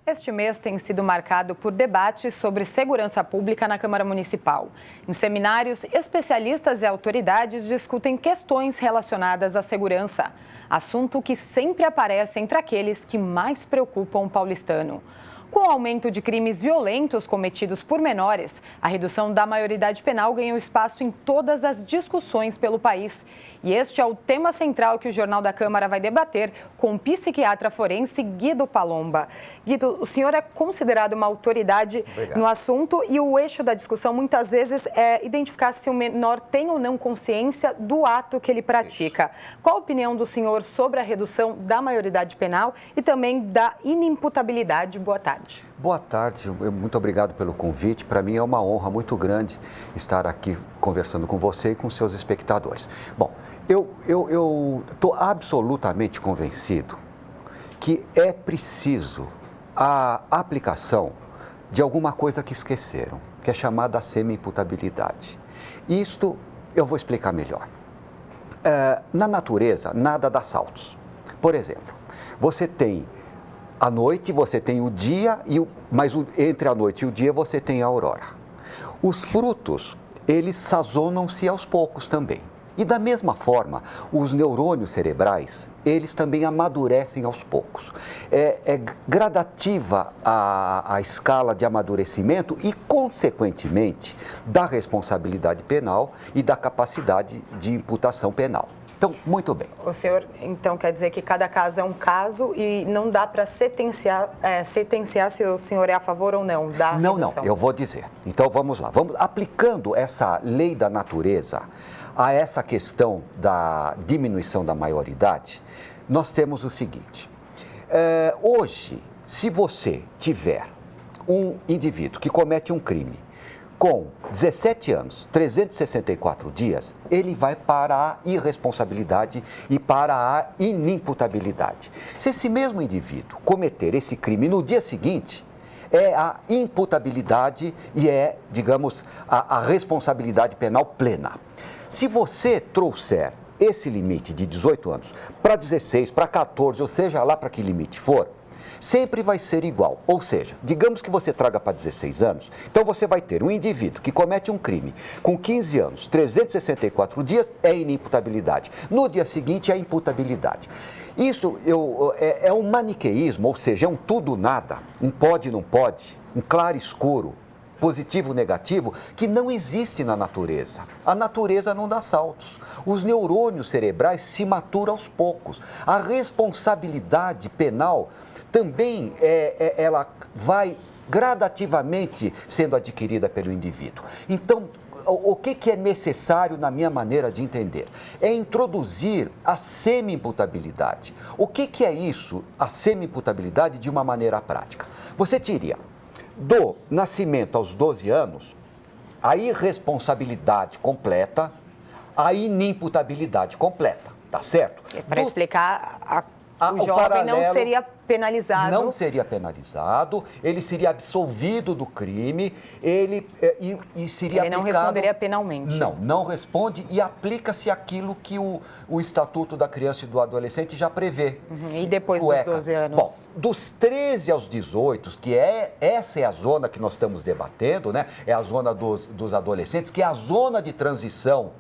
Este mês tem sido marcado por debates sobre segurança pública na Câmara Municipal. Em seminários, especialistas e autoridades discutem questões relacionadas à segurança, assunto que sempre aparece entre aqueles que mais preocupam o paulistano. Com o aumento de crimes violentos cometidos por menores, a redução da maioridade penal ganhou espaço em todas as discussões pelo país. E este é o tema central que o Jornal da Câmara vai debater com o psiquiatra forense Guido Palomba. Guido, o senhor é considerado uma autoridade no assunto e o eixo da discussão muitas vezes é identificar se o menor tem ou não consciência do ato que ele pratica. Qual a opinião do senhor sobre a redução da maioridade penal e também da inimputabilidade? Boa tarde. Boa tarde, muito obrigado pelo convite. Para mim é uma honra muito grande estar aqui conversando com você e com seus espectadores. Bom, eu estou absolutamente convencido que é preciso a aplicação de alguma coisa que esqueceram, que é chamada semi-imputabilidade. Isto eu vou explicar melhor. Na natureza, nada dá saltos. Por exemplo, você tem à noite, você tem o dia, mas entre a noite e o dia você tem a aurora. Os frutos, eles sazonam-se aos poucos também. E da mesma forma, os neurônios cerebrais, eles também amadurecem aos poucos. É gradativa a escala de amadurecimento e, consequentemente, da responsabilidade penal e da capacidade de imputação penal. Então, muito bem. O senhor, então, quer dizer que cada caso é um caso e não dá para sentenciar se o senhor é a favor ou não da redução? Não, eu vou dizer. Então, vamos lá. Aplicando essa lei da natureza a essa questão da diminuição da maioridade, nós temos o seguinte. Hoje, se você tiver um indivíduo que comete um crime com 17 anos, 364 dias, ele vai para a irresponsabilidade e para a inimputabilidade. Se esse mesmo indivíduo cometer esse crime no dia seguinte, é a imputabilidade e é, digamos, a responsabilidade penal plena. Se você trouxer esse limite de 18 anos para 16, para 14, ou seja lá para que limite for, sempre vai ser igual. Ou seja, digamos que você traga para 16 anos, então você vai ter um indivíduo que comete um crime com 15 anos, 364 dias, é inimputabilidade. No dia seguinte, é imputabilidade. Isso é um maniqueísmo, ou seja, é um tudo-nada, um pode, não pode, um claro-escuro, positivo, negativo, que não existe na natureza. A natureza não dá saltos. Os neurônios cerebrais se maturam aos poucos. A responsabilidade penal também ela vai gradativamente sendo adquirida pelo indivíduo. Então, o que é necessário, na minha maneira de entender? É introduzir a semi-imputabilidade. O que é isso, a semi-imputabilidade, de uma maneira prática? Você teria, do nascimento aos 12 anos, a irresponsabilidade completa, a inimputabilidade completa, tá certo? Para explicar, o jovem não seria penalizado. Não seria penalizado, ele seria absolvido do crime, e seria aplicado... Ele não responderia penalmente. Não responde e aplica-se aquilo que o Estatuto da Criança e do Adolescente já prevê. E depois dos 12 anos? Bom, dos 13 aos 18, que essa é a zona que nós estamos debatendo, né? É a zona dos adolescentes, que é a zona de transição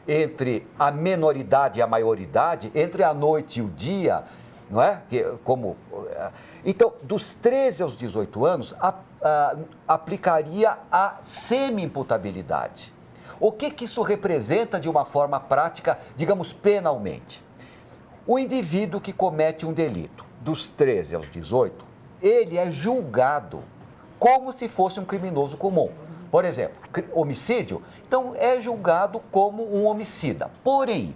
entre a menoridade e a maioridade, entre a noite e o dia, não é? Então, dos 13 aos 18 anos, aplicaria a semi-imputabilidade. O que isso representa de uma forma prática, digamos, penalmente? O indivíduo que comete um delito dos 13 aos 18, ele é julgado como se fosse um criminoso comum. Por exemplo, homicídio, então é julgado como um homicida. Porém,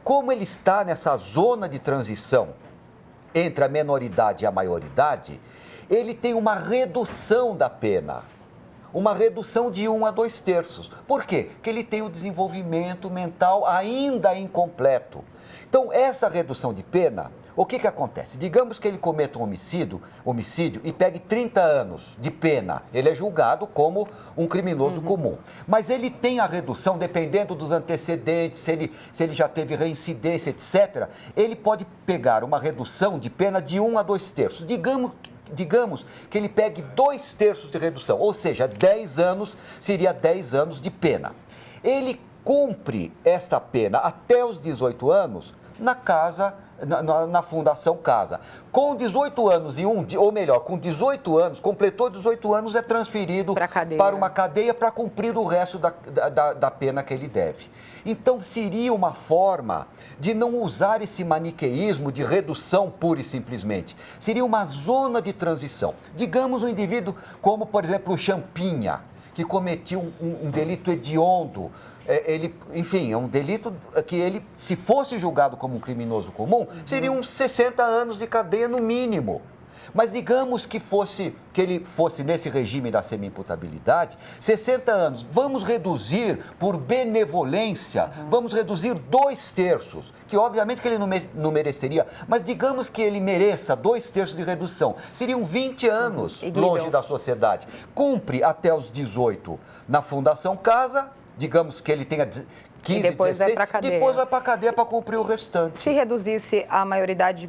como ele está nessa zona de transição entre a menoridade e a maioridade, ele tem uma redução da pena, uma redução de 1 a 2/3. Por quê? Porque ele tem o desenvolvimento mental ainda incompleto. Então, essa redução de pena, o que acontece? Digamos que ele cometa um homicídio e pegue 30 anos de pena. Ele é julgado como um criminoso comum. Mas ele tem a redução, dependendo dos antecedentes, se ele já teve reincidência, etc. Ele pode pegar uma redução de pena de 1 a 2/3. Digamos digamos que ele pegue 2/3 de redução, ou seja, 10 anos seria 10 anos de pena. Ele cumpre esta pena até os 18 anos na casa, na Fundação Casa. Com 18 anos ou melhor, com 18 anos, completou 18 anos, é transferido para uma cadeia para cumprir o resto da pena que ele deve. Então, seria uma forma de não usar esse maniqueísmo de redução pura e simplesmente. Seria uma zona de transição. Digamos um indivíduo como, por exemplo, o Champinha, que cometeu um delito hediondo. Enfim, é um delito que ele, se fosse julgado como um criminoso comum, seria uns 60 anos de cadeia no mínimo. Mas digamos que ele fosse nesse regime da semi-imputabilidade, 60 anos, vamos reduzir por benevolência, vamos reduzir 2/3, que obviamente que ele não mereceria, mas digamos que ele mereça 2/3 de redução, seriam 20 anos longe da sociedade. Cumpre até os 18 na Fundação Casa, digamos que ele tenha 15, e depois 16, vai para a cadeia. Depois vai para a cadeia para cumprir o restante. Se reduzisse a maioridade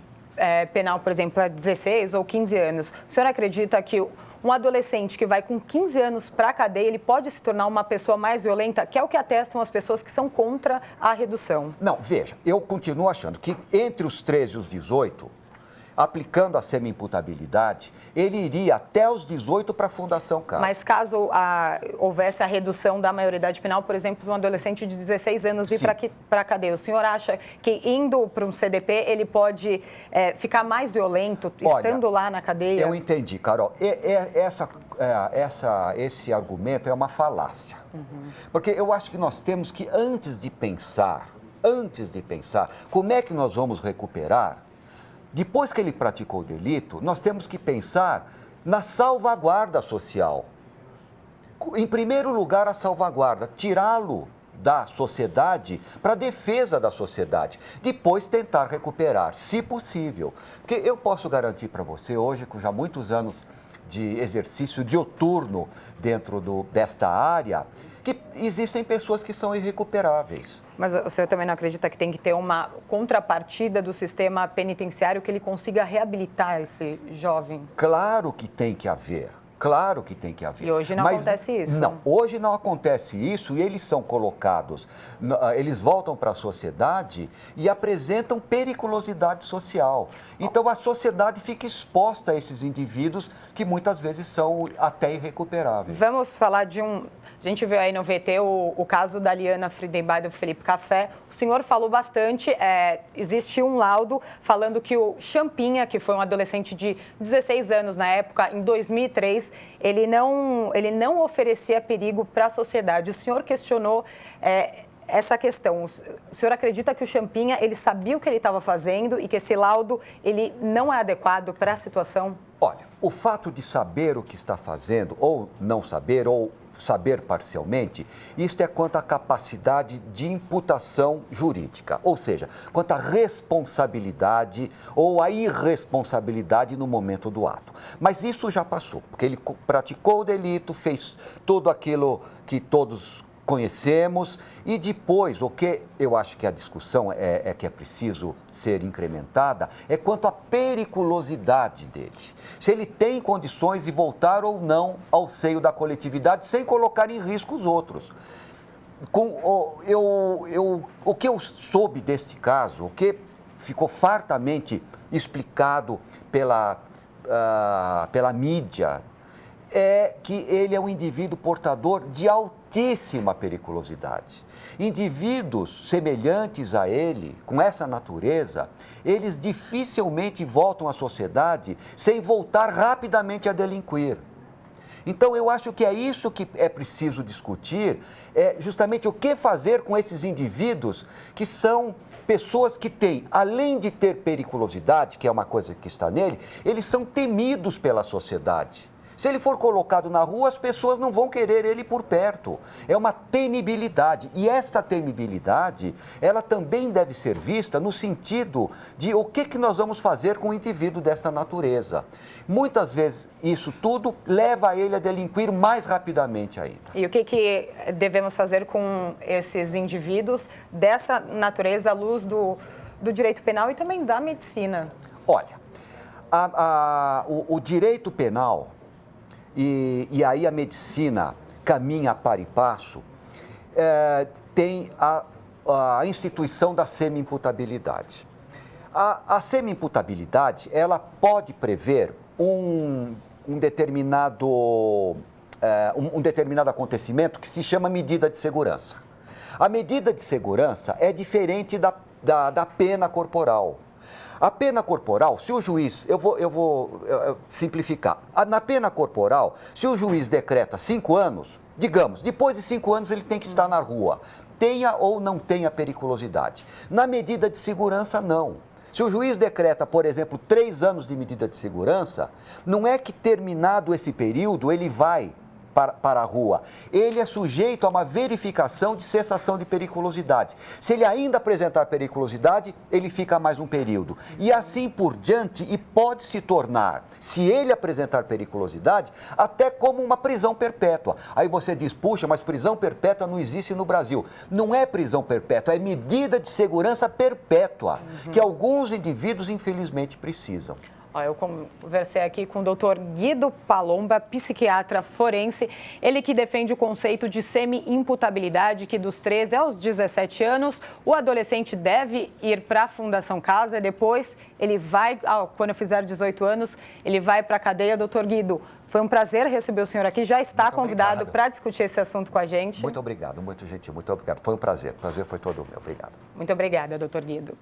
penal, por exemplo, a 16 ou 15 anos, o senhor acredita que um adolescente que vai com 15 anos para a cadeia, ele pode se tornar uma pessoa mais violenta, que é o que atestam as pessoas que são contra a redução? Não, veja, eu continuo achando que entre os 13 e os 18, aplicando a semi-imputabilidade, ele iria até os 18 para a Fundação Casa. Mas caso houvesse a redução da maioridade penal, por exemplo, um adolescente de 16 anos ir para a cadeia, o senhor acha que indo para um CDP ele pode ficar mais violento estando lá na cadeia? Eu entendi, Carol. Esse argumento é uma falácia. Porque eu acho que nós temos que, antes de pensar como é que nós vamos recuperar, depois que ele praticou o delito, nós temos que pensar na salvaguarda social. Em primeiro lugar, a salvaguarda, tirá-lo da sociedade para a defesa da sociedade. Depois tentar recuperar, se possível. Porque eu posso garantir para você, hoje, com já muitos anos de exercício dioturno dentro desta área, que existem pessoas que são irrecuperáveis. Mas o senhor também não acredita que tem que ter uma contrapartida do sistema penitenciário que ele consiga reabilitar esse jovem? Claro que tem que haver. Claro que tem que haver. E hoje não acontece isso? Não, hoje não acontece isso e eles são colocados, eles voltam para a sociedade e apresentam periculosidade social. Então a sociedade fica exposta a esses indivíduos que muitas vezes são até irrecuperáveis. Vamos falar de a gente viu aí no VT o caso da Liana Friedenbach e do Felipe Café. O senhor falou bastante, existe um laudo falando que o Champinha, que foi um adolescente de 16 anos na época, em 2003, ele não oferecia perigo para a sociedade. O senhor questionou essa questão. O senhor acredita que o Champinha, ele sabia o que ele estava fazendo e que esse laudo ele não é adequado para a situação? Olha, o fato de saber o que está fazendo, ou não saber, ou saber parcialmente, isto é quanto à capacidade de imputação jurídica, ou seja, quanto à responsabilidade ou à irresponsabilidade no momento do ato. Mas isso já passou, porque ele praticou o delito, fez tudo aquilo que todos conhecemos e depois, o que eu acho que a discussão que é preciso ser incrementada, é quanto à periculosidade dele. Se ele tem condições de voltar ou não ao seio da coletividade sem colocar em risco os outros. O que eu soube deste caso, o que ficou fartamente explicado pela mídia, é que ele é um indivíduo portador de altíssima periculosidade. Indivíduos semelhantes a ele, com essa natureza, eles dificilmente voltam à sociedade sem voltar rapidamente a delinquir. Então, eu acho que é isso que é preciso discutir, é justamente o que fazer com esses indivíduos que são pessoas que têm, além de ter periculosidade, que é uma coisa que está nele, eles são temidos pela sociedade. Se ele for colocado na rua, as pessoas não vão querer ele por perto. É uma temibilidade. E esta temibilidade, ela também deve ser vista no sentido de o que nós vamos fazer com um indivíduo desta natureza. Muitas vezes, isso tudo leva ele a delinquir mais rapidamente ainda. E o que devemos fazer com esses indivíduos dessa natureza à luz do direito penal e também da medicina? Olha, O direito penal e aí a medicina caminha a par e passo, tem a instituição da semi-imputabilidade. A semi-imputabilidade, ela pode prever um determinado acontecimento que se chama medida de segurança. A medida de segurança é diferente da pena corporal. A pena corporal, se o juiz, eu vou simplificar, na pena corporal, se o juiz decreta 5 anos, digamos, depois de 5 anos ele tem que estar na rua, tenha ou não tenha periculosidade. Na medida de segurança, não. Se o juiz decreta, por exemplo, 3 anos de medida de segurança, não é que terminado esse período ele vai para a rua. Ele é sujeito a uma verificação de cessação de periculosidade. Se ele ainda apresentar periculosidade, ele fica mais um período. E assim por diante, e pode se tornar, se ele apresentar periculosidade, até como uma prisão perpétua. Aí você diz, puxa, mas prisão perpétua não existe no Brasil. Não é prisão perpétua, é medida de segurança perpétua, que alguns indivíduos, infelizmente, precisam. Eu conversei aqui com o Dr. Guido Palomba, psiquiatra forense, ele que defende o conceito de semi-imputabilidade, que dos 13 aos 17 anos, o adolescente deve ir para a Fundação Casa, depois ele vai, quando fizer 18 anos, ele vai para a cadeia. Dr. Guido, foi um prazer receber o senhor aqui, já está convidado para discutir esse assunto com a gente. Muito obrigado, muito gentil, muito obrigado. Foi um prazer, o prazer foi todo meu, obrigado. Muito obrigada, Dr. Guido.